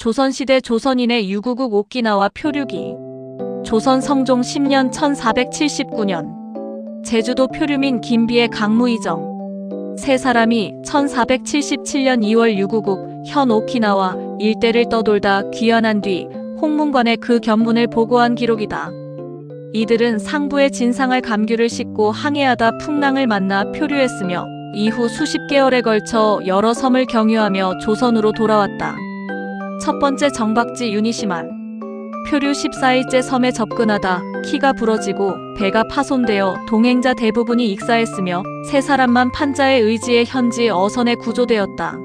조선시대 조선인의 유구국 오키나와 표류기. 조선 성종 10년 1479년 제주도 표류민 김비의 강무이정 세 사람이 1477년 2월 유구국 현 오키나와 일대를 떠돌다 귀환한 뒤 홍문관에 그 견문을 보고한 기록이다. 이들은 상부의 진상할 감귤을 싣고 항해하다 풍랑을 만나 표류했으며 이후 수십 개월에 걸쳐 여러 섬을 경유하며 조선으로 돌아왔다. 첫 번째 정박지 유니시만. 표류 14일째 섬에 접근하다 키가 부러지고 배가 파손되어 동행자 대부분이 익사했으며 세 사람만 판자의 의지에 현지 어선에 구조되었다.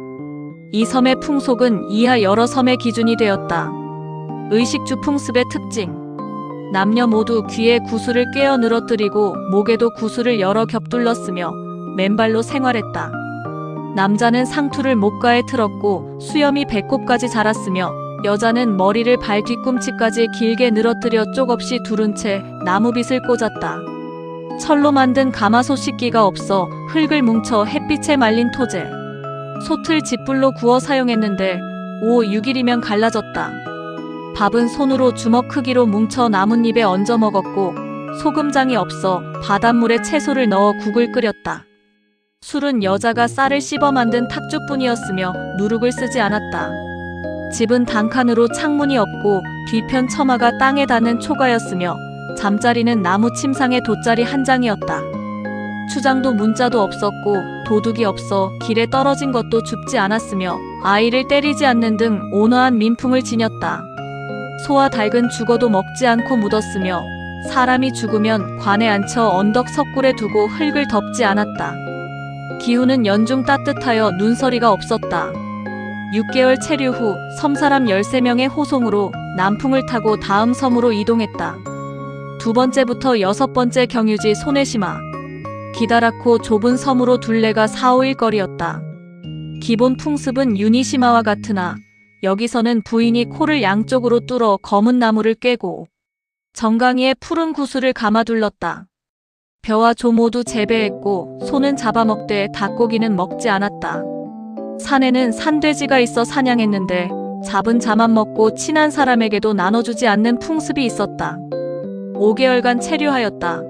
이 섬의 풍속은 이하 여러 섬의 기준이 되었다. 의식주 풍습의 특징. 남녀 모두 귀에 구슬을 꿰어 늘어뜨리고 목에도 구슬을 여러 겹 둘렀으며 맨발로 생활했다. 남자는 상투를 목가에 틀었고 수염이 배꼽까지 자랐으며 여자는 머리를 발 뒤꿈치까지 길게 늘어뜨려 쪽없이 두른 채 나무빗을 꽂았다. 철로 만든 가마솥 씻기가 없어 흙을 뭉쳐 햇빛에 말린 토제, 솥을 짓불로 구워 사용했는데 5, 6일이면 갈라졌다. 밥은 손으로 주먹 크기로 뭉쳐 나뭇잎에 얹어 먹었고 소금장이 없어 바닷물에 채소를 넣어 국을 끓였다. 술은 여자가 쌀을 씹어 만든 탁주뿐이었으며 누룩을 쓰지 않았다. 집은 단칸으로 창문이 없고 뒤편 처마가 땅에 닿는 초가였으며 잠자리는 나무 침상에 돗자리 한 장이었다. 추장도 문자도 없었고 도둑이 없어 길에 떨어진 것도 줍지 않았으며 아이를 때리지 않는 등 온화한 민풍을 지녔다. 소와 닭은 죽어도 먹지 않고 묻었으며 사람이 죽으면 관에 앉혀 언덕 석굴에 두고 흙을 덮지 않았다. 기후는 연중 따뜻하여 눈서리가 없었다. 6개월 체류 후 섬사람 13명의 호송으로 남풍을 타고 다음 섬으로 이동했다. 두 번째부터 여섯 번째 경유지 소네시마. 기다랗고 좁은 섬으로 둘레가 4, 5일 거리였다. 기본 풍습은 유니시마와 같으나 여기서는 부인이 코를 양쪽으로 뚫어 검은 나무를 꿰고 정강이에 푸른 구슬을 감아 둘렀다. 벼와 조 모두 재배했고 소는 잡아먹되 닭고기는 먹지 않았다. 산에는 산돼지가 있어 사냥했는데 잡은 자만 먹고 친한 사람에게도 나눠주지 않는 풍습이 있었다. 5개월간 체류하였다.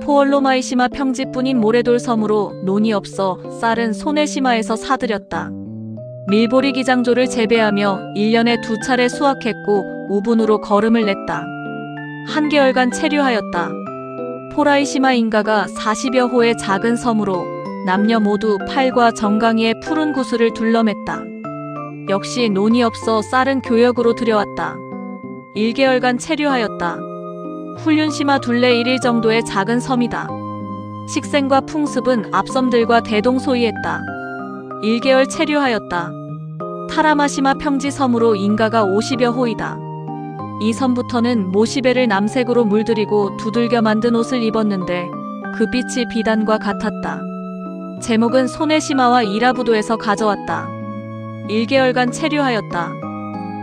포얼로마이시마 평지뿐인 모래돌 섬으로 논이 없어 쌀은 소네시마에서 사들였다. 밀보리 기장조를 재배하며 1년에 2차례 수확했고 우분으로 거름을 냈다. 한 개월간 체류하였다. 포라이시마 인가가 40여 호의 작은 섬으로 남녀 모두 팔과 정강이에 푸른 구슬을 둘러맸다. 역시 논이 없어 쌀은 교역으로 들여왔다. 1개월간 체류하였다. 훈륜시마 둘레 1일 정도의 작은 섬이다. 식생과 풍습은 앞섬들과 대동소이했다. 1개월 체류하였다. 타라마시마 평지 섬으로 인가가 50여 호이다. 이 섬부터는 모시베를 남색으로 물들이고 두들겨 만든 옷을 입었는데 그 빛이 비단과 같았다. 제목은 소네시마와 이라부도에서 가져왔다. 1개월간 체류하였다.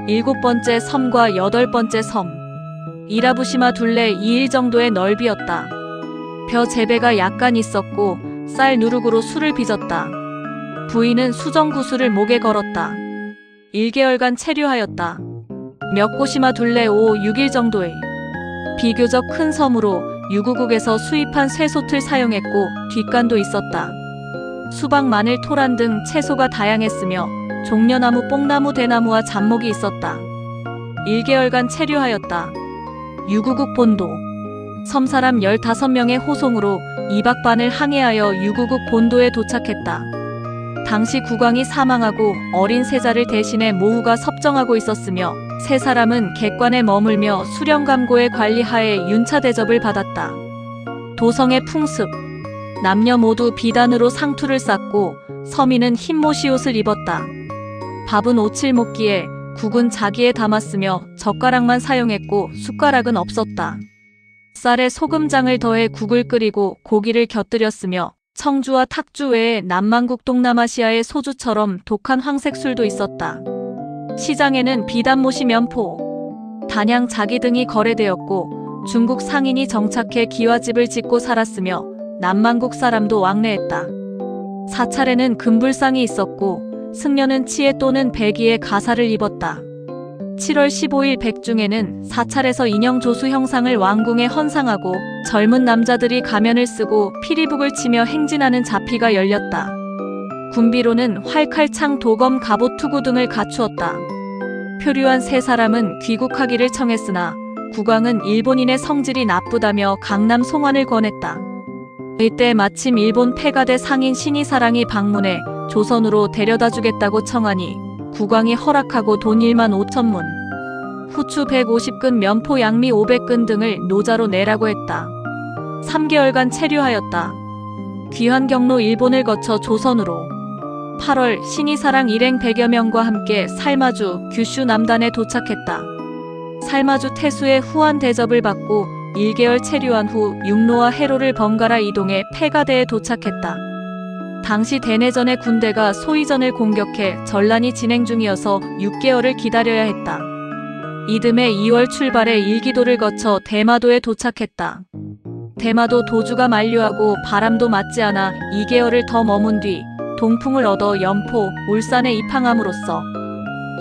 7번째 섬과 8번째 섬. 이라부시마 둘레 2일 정도의 넓이였다. 벼 재배가 약간 있었고 쌀 누룩으로 술을 빚었다. 부인은 수정구슬을 목에 걸었다. 1개월간 체류하였다. 멱고시마 둘레 5, 6일 정도의 비교적 큰 섬으로 유구국에서 수입한 쇠솥을 사용했고 뒷간도 있었다. 수박, 마늘, 토란 등 채소가 다양했으며 종려나무, 뽕나무, 대나무와 잡목이 있었다. 1개월간 체류하였다. 유구국 본도. 섬사람 15명의 호송으로 2박 반을 항해하여 유구국 본도에 도착했다. 당시 국왕이 사망하고 어린 세자를 대신해 모후가 섭정하고 있었으며 세 사람은 객관에 머물며 수령감고의 관리하에 윤차 대접을 받았다. 도성의 풍습. 남녀 모두 비단으로 상투를 쌌고 서민은 흰 모시옷을 입었다. 밥은 오칠목기에 국은 자기에 담았으며 젓가락만 사용했고 숟가락은 없었다. 쌀에 소금장을 더해 국을 끓이고 고기를 곁들였으며 청주와 탁주 외에 남만국 동남아시아의 소주처럼 독한 황색술도 있었다. 시장에는 비단모시 면포, 단양 자기 등이 거래되었고 중국 상인이 정착해 기와집을 짓고 살았으며 남만국 사람도 왕래했다. 사찰에는 금불상이 있었고 승려는 치에 또는 배기에 가사를 입었다. 7월 15일 백중에는 사찰에서 인형 조수 형상을 왕궁에 헌상하고 젊은 남자들이 가면을 쓰고 피리북을 치며 행진하는 자피가 열렸다. 군비로는 활, 칼, 창, 도검, 갑옷, 투구 등을 갖추었다. 표류한 세 사람은 귀국하기를 청했으나 국왕은 일본인의 성질이 나쁘다며 강남 송환을 권했다. 이때 마침 일본 폐가대 상인 신의사랑이 방문해 조선으로 데려다주겠다고 청하니 국왕이 허락하고 돈 1만 5천문, 후추 150근, 면포 양미 500근 등을 노자로 내라고 했다. 3개월간 체류하였다. 귀환 경로 일본을 거쳐 조선으로 8월 신의사랑 일행 100여 명과 함께 살마주, 규슈 남단에 도착했다. 살마주 태수의 후한 대접을 받고 1개월 체류한 후 육로와 해로를 번갈아 이동해 폐가대에 도착했다. 당시 대내전의 군대가 소이전을 공격해 전란이 진행 중이어서 6개월을 기다려야 했다. 이듬해 2월 출발해 일기도를 거쳐 대마도에 도착했다. 대마도 도주가 만류하고 바람도 맞지 않아 2개월을 더 머문 뒤 동풍을 얻어 연포, 울산에 입항함으로써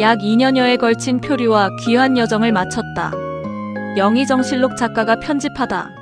약 2년여에 걸친 표류와 귀환 여정을 마쳤다. 영의정실록 작가가 편집하다.